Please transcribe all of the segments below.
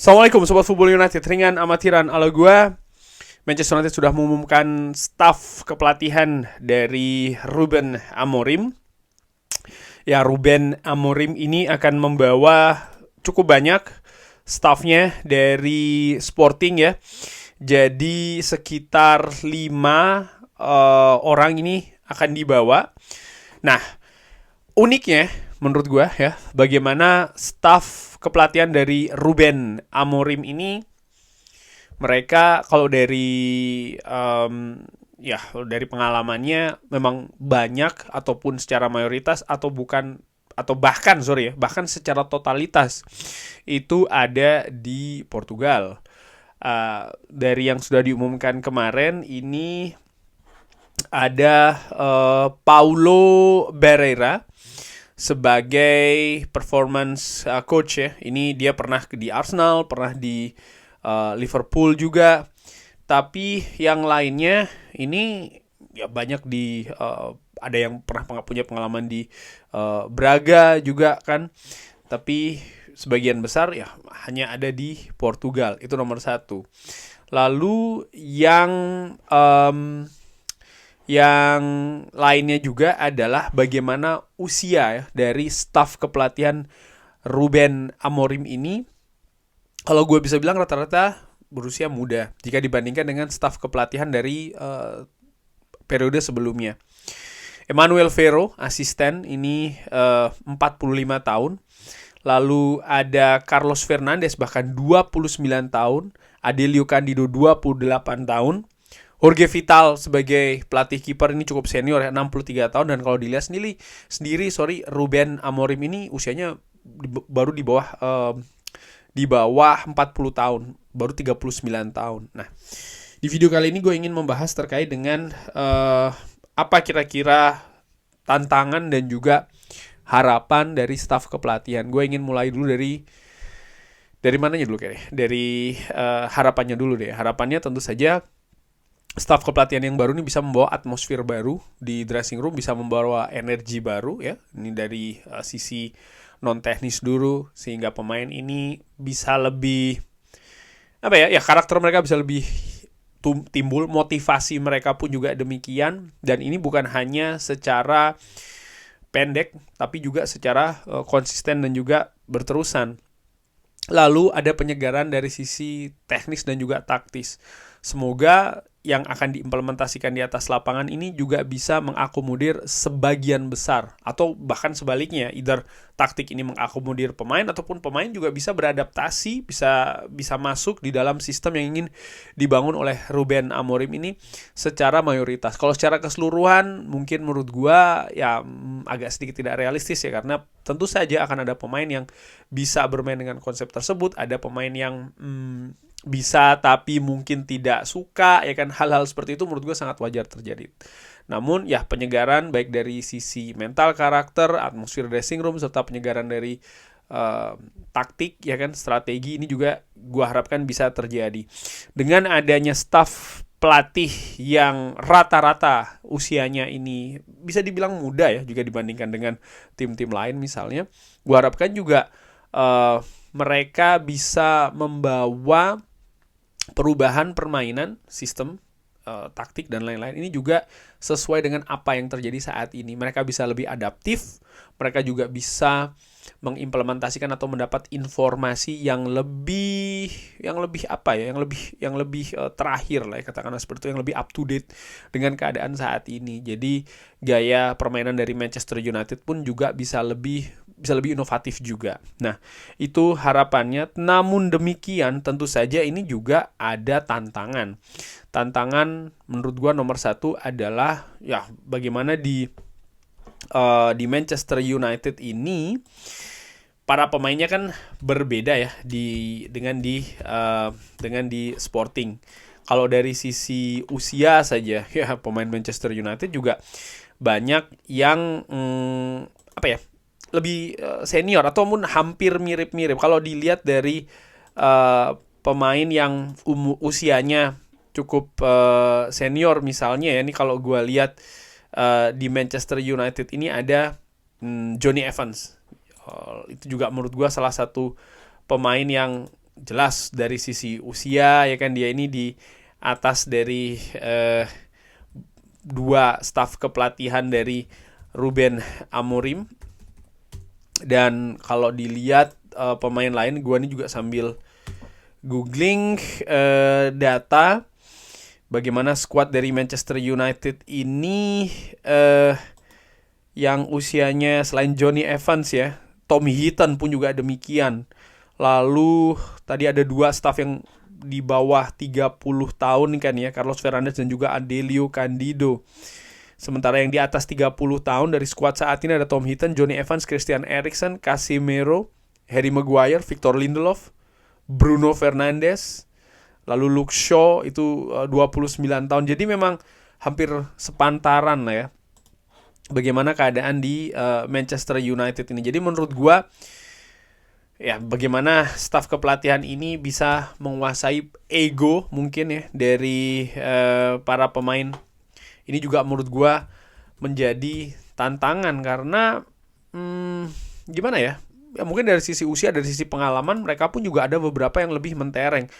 Assalamualaikum Sobat Football United, ringan amatiran ala gua. Manchester United sudah mengumumkan staf kepelatihan dari Ruben Amorim. Ya, Ruben Amorim ini akan membawa cukup banyak stafnya dari Sporting ya. Jadi sekitar 5 orang ini akan dibawa. Nah, uniknya menurut gua ya, bagaimana staf kepelatihan dari Ruben Amorim ini, mereka kalau dari dari pengalamannya memang banyak ataupun secara mayoritas bahkan secara totalitas itu ada di Portugal. Dari yang sudah diumumkan kemarin ini ada Paulo Barreira sebagai performance coach ya. Ini dia pernah di Arsenal, pernah di Liverpool juga. Tapi yang lainnya ini ya banyak di ada yang pernah punya pengalaman di Braga juga kan. Tapi sebagian besar ya hanya ada di Portugal. Itu nomor 1. Lalu yang lainnya juga adalah bagaimana usia ya, dari staf kepelatihan Ruben Amorim ini. Kalau gue bisa bilang rata-rata berusia muda jika dibandingkan dengan staf kepelatihan dari periode sebelumnya. Emmanuel Ferro, asisten, ini 45 tahun. Lalu ada Carlos Fernandes, bahkan 29 tahun. Adelio Candido, 28 tahun. Jorge Vital sebagai pelatih kiper ini cukup senior ya, 63 tahun. Dan kalau dilihat sendiri Ruben Amorim ini usianya baru di bawah 40 tahun, baru 39 tahun. Nah, di video kali ini gue ingin membahas terkait dengan apa kira-kira tantangan dan juga harapan dari staf kepelatihan. Gue ingin mulai dulu dari mananya dulu kayaknya. Dari harapannya dulu deh. Harapannya tentu saja staf kepelatihan yang baru ini bisa membawa atmosfer baru di dressing room, bisa membawa energi baru ya. Ini dari sisi non teknis dulu, sehingga pemain ini bisa lebih karakter mereka bisa lebih timbul, motivasi mereka pun juga demikian. Dan ini bukan hanya secara pendek tapi juga secara konsisten dan juga berterusan. Lalu ada penyegaran dari sisi teknis dan juga taktis. Semoga yang akan diimplementasikan di atas lapangan ini juga bisa mengakomodir sebagian besar, atau bahkan sebaliknya, either taktik ini mengakomodir pemain ataupun pemain juga bisa beradaptasi, bisa masuk di dalam sistem yang ingin dibangun oleh Ruben Amorim ini secara mayoritas. Kalau secara keseluruhan mungkin menurut gua ya agak sedikit tidak realistis ya, karena tentu saja akan ada pemain yang bisa bermain dengan konsep tersebut, ada pemain yang bisa tapi mungkin tidak suka ya kan. Hal-hal seperti itu menurut gue sangat wajar terjadi. Namun ya penyegaran baik dari sisi mental, karakter, atmosfer dressing room, serta penyegaran dari taktik ya kan, strategi, ini juga gue harapkan bisa terjadi. Dengan adanya staff pelatih yang rata-rata usianya ini bisa dibilang muda ya, juga dibandingkan dengan tim-tim lain misalnya, gue harapkan juga mereka bisa membawa perubahan permainan, sistem, taktik, dan lain-lain. Ini juga sesuai dengan apa yang terjadi saat ini. Mereka bisa lebih adaptif, mereka juga bisa mengimplementasikan atau mendapat informasi yang lebih terakhir lah ya, katakanlah seperti itu, yang lebih up to date dengan keadaan saat ini. Jadi gaya permainan dari Manchester United pun juga bisa lebih inovatif juga. Nah, itu harapannya. Namun demikian, tentu saja ini juga ada tantangan. Tantangan menurut gua nomor 1 adalah ya bagaimana di Manchester United ini para pemainnya kan berbeda ya dengan di Sporting. Kalau dari sisi usia saja ya, pemain Manchester United juga banyak yang lebih senior ataupun hampir mirip-mirip. Kalau dilihat dari pemain yang usianya cukup senior misalnya ya, ini kalau gue lihat di Manchester United ini ada Johnny Evans. Itu juga menurut gue salah satu pemain yang jelas dari sisi usia ya kan, dia ini di atas dari dua staf kepelatihan dari Ruben Amorim. Dan kalau dilihat pemain lain, gua ini juga sambil googling data bagaimana skuad dari Manchester United ini yang usianya selain Johnny Evans ya, Tommy Heaton pun juga demikian. Lalu tadi ada dua staf yang di bawah 30 tahun kan ya, Carlos Fernandes dan juga Adelio Candido. Sementara yang di atas 30 tahun dari skuad saat ini ada Tom Heaton, Johnny Evans, Christian Eriksen, Casemiro, Harry Maguire, Victor Lindelof, Bruno Fernandes, lalu Luke Shaw itu 29 tahun. Jadi memang hampir sepantaran lah ya bagaimana keadaan di Manchester United ini. Jadi menurut gua ya bagaimana staf kepelatihan ini bisa menguasai ego mungkin ya dari para pemain. Ini juga menurut gua menjadi tantangan karena gimana ya? Ya mungkin dari sisi usia, dari sisi pengalaman mereka pun juga ada beberapa yang lebih mentereng.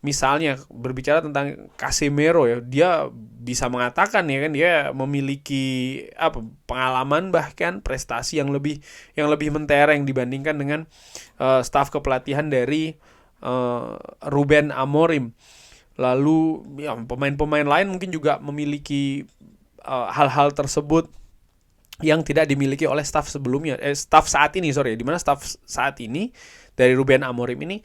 Misalnya berbicara tentang Casemiro ya, dia bisa mengatakan ya kan dia memiliki pengalaman bahkan prestasi yang lebih mentereng dibandingkan dengan staf kepelatihan dari Ruben Amorim. Lalu ya, pemain-pemain lain mungkin juga memiliki hal-hal tersebut yang tidak dimiliki oleh staf sebelumnya, staf saat ini di mana staf saat ini dari Ruben Amorim ini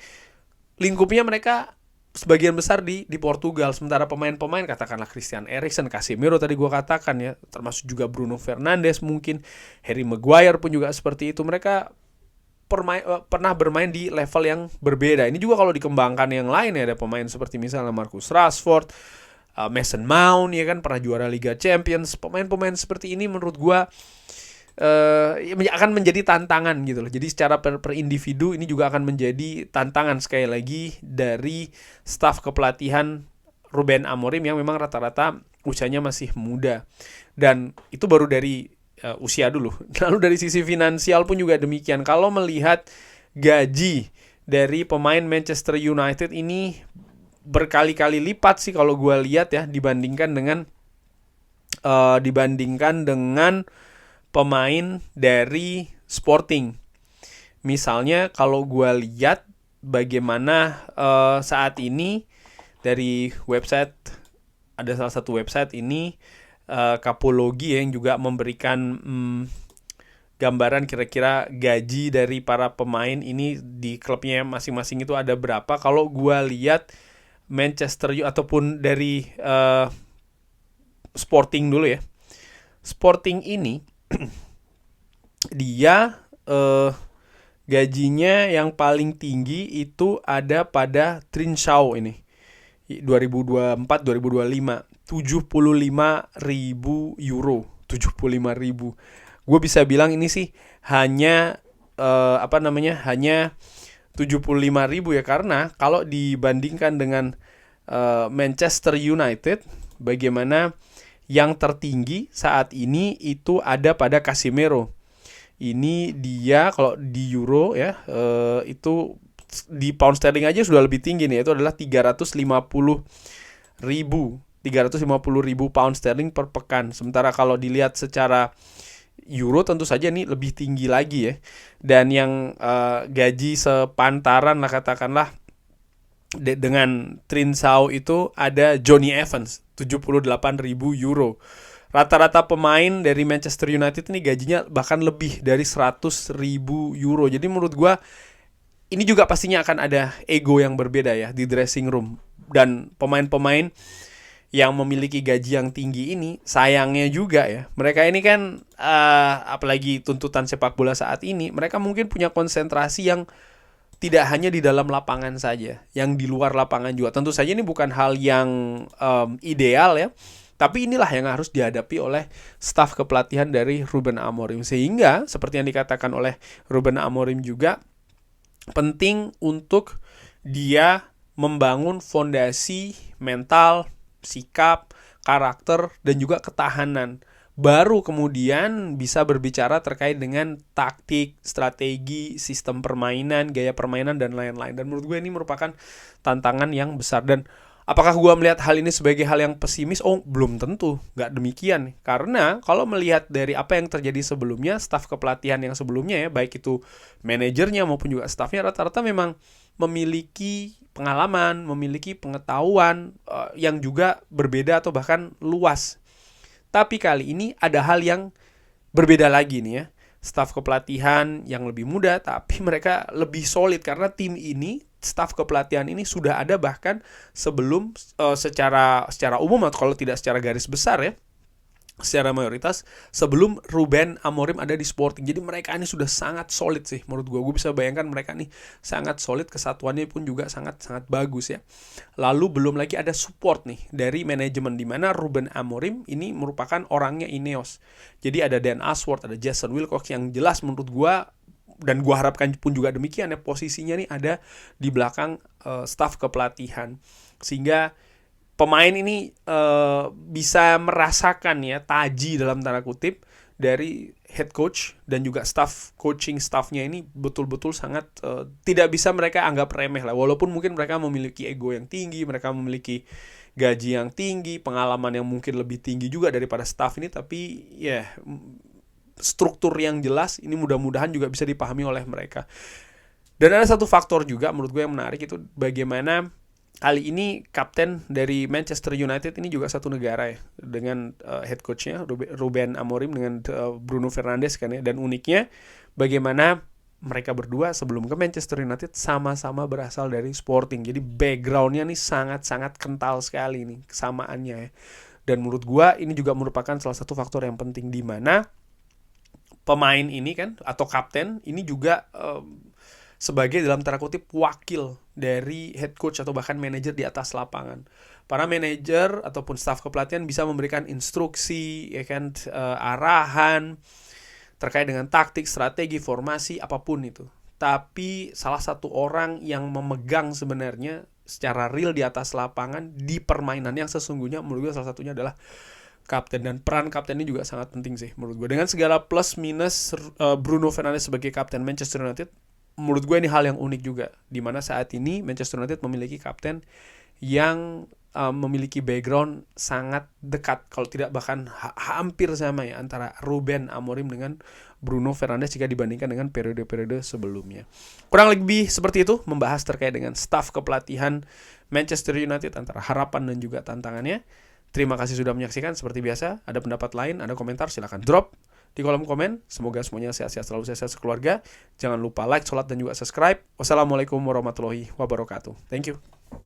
lingkupnya mereka sebagian besar di Portugal, sementara pemain-pemain katakanlah Christian Eriksen, Casemiro tadi gue katakan ya, termasuk juga Bruno Fernandes mungkin, Harry Maguire pun juga seperti itu, mereka pernah bermain di level yang berbeda. Ini juga kalau dikembangkan yang lain ya, ada pemain seperti misalnya Marcus Rashford, Mason Mount ya kan pernah juara Liga Champions. Pemain-pemain seperti ini menurut gua akan menjadi tantangan gitu loh. Jadi secara per individu ini juga akan menjadi tantangan sekali lagi dari staf kepelatihan Ruben Amorim yang memang rata-rata usianya masih muda. Dan itu baru dari usia dulu. Lalu dari sisi finansial pun juga demikian. Kalau melihat gaji dari pemain Manchester United ini berkali-kali lipat sih kalau gue lihat ya dibandingkan dengan pemain dari Sporting. Misalnya kalau gue lihat bagaimana saat ini dari website, ada salah satu website ini Kapologi yang juga memberikan gambaran kira-kira gaji dari para pemain ini di klubnya masing-masing itu ada berapa. Kalau gue lihat Manchester ataupun dari Sporting dulu ya, Sporting ini dia gajinya yang paling tinggi itu ada pada Trincao ini 2024-2025 €75.000. 75.000. Gue bisa bilang ini sih hanya hanya 75.000 ya, karena kalau dibandingkan dengan Manchester United, bagaimana yang tertinggi saat ini itu ada pada Casemiro. Ini dia kalau di euro ya, itu di pound sterling aja sudah lebih tinggi nih, itu adalah 350.000 pound sterling per pekan. Sementara kalau dilihat secara euro tentu saja ini lebih tinggi lagi ya. Dan yang gaji sepantaran lah katakanlah dengan Trincao itu ada Johnny Evans, €78.000. Rata-rata pemain dari Manchester United ini gajinya bahkan lebih dari €100.000. Jadi menurut gue ini juga pastinya akan ada ego yang berbeda ya di dressing room. Dan pemain-pemain yang memiliki gaji yang tinggi ini, sayangnya juga ya, mereka ini kan apalagi tuntutan sepak bola saat ini, mereka mungkin punya konsentrasi yang tidak hanya di dalam lapangan saja, yang di luar lapangan juga. Tentu saja ini bukan hal yang ideal ya, tapi inilah yang harus dihadapi oleh staf kepelatihan dari Ruben Amorim. Sehingga seperti yang dikatakan oleh Ruben Amorim juga, penting untuk dia membangun fondasi mental, sikap, karakter, dan juga ketahanan. baru kemudian bisa berbicara terkait dengan taktik, strategi, sistem permainan, gaya permainan, dan lain-lain. Dan menurut gue ini merupakan tantangan yang besar. Dan apakah gue melihat hal ini sebagai hal yang pesimis? Oh, belum tentu. Nggak demikian. Karena kalau melihat dari apa yang terjadi sebelumnya, staf kepelatihan yang sebelumnya ya, baik itu manajernya maupun juga stafnya, rata-rata memang memiliki pengalaman, memiliki pengetahuan yang juga berbeda atau bahkan luas. Tapi kali ini ada hal yang berbeda lagi nih ya. Staf kepelatihan yang lebih muda, tapi mereka lebih solid karena tim ini, staf kepelatihan ini sudah ada bahkan sebelum secara umum atau kalau tidak secara garis besar ya, secara mayoritas sebelum Ruben Amorim ada di Sporting. Jadi mereka ini sudah sangat solid sih menurut gue. Gue bisa bayangkan mereka nih sangat solid, kesatuannya pun juga sangat bagus ya. Lalu belum lagi ada support nih dari manajemen, di mana Ruben Amorim ini merupakan orangnya Ineos. Jadi ada Dan Ashworth, ada Jason Wilcox yang jelas menurut gue, dan gue harapkan pun juga demikian ya, posisinya nih ada di belakang staf kepelatihan, sehingga pemain ini bisa merasakan ya taji dalam tanda kutip dari head coach dan juga coaching staffnya ini betul-betul sangat tidak bisa mereka anggap remeh lah. Walaupun mungkin mereka memiliki ego yang tinggi, mereka memiliki gaji yang tinggi, pengalaman yang mungkin lebih tinggi juga daripada staff ini, tapi ya struktur yang jelas ini mudah-mudahan juga bisa dipahami oleh mereka. Dan ada satu faktor juga menurut gue yang menarik, itu bagaimana kali ini kapten dari Manchester United ini juga satu negara ya, dengan head coachnya Ruben Amorim dengan Bruno Fernandes kan ya. Dan uniknya bagaimana mereka berdua sebelum ke Manchester United sama-sama berasal dari Sporting. Jadi backgroundnya nih sangat-sangat kental sekali nih kesamaannya ya. Dan menurut gua ini juga merupakan salah satu faktor yang penting, di mana pemain ini kan atau kapten ini juga sebagai dalam tanda kutip wakil dari head coach atau bahkan manajer di atas lapangan. Para manajer ataupun staf kepelatihan bisa memberikan instruksi, ya kan, arahan terkait dengan taktik, strategi, formasi, apapun itu. Tapi salah satu orang yang memegang sebenarnya secara real di atas lapangan di permainan yang sesungguhnya, menurut gue salah satunya adalah kapten. Dan peran kapten ini juga sangat penting sih menurut gue. Dengan segala plus minus Bruno Fernandes sebagai kapten Manchester United, menurut gue ini hal yang unik juga, di mana saat ini Manchester United memiliki kapten yang memiliki background sangat dekat, kalau tidak bahkan hampir sama ya, antara Ruben Amorim dengan Bruno Fernandes jika dibandingkan dengan periode-periode sebelumnya. Kurang lebih seperti itu membahas terkait dengan staf kepelatihan Manchester United, antara harapan dan juga tantangannya. Terima kasih sudah menyaksikan. Seperti biasa, ada pendapat lain, ada komentar, silakan drop di kolom komen. Semoga semuanya sehat-sehat selalu, sehat-sehat sekeluarga. Jangan lupa like, sholat, dan juga subscribe. Wassalamualaikum warahmatullahi wabarakatuh. Thank you.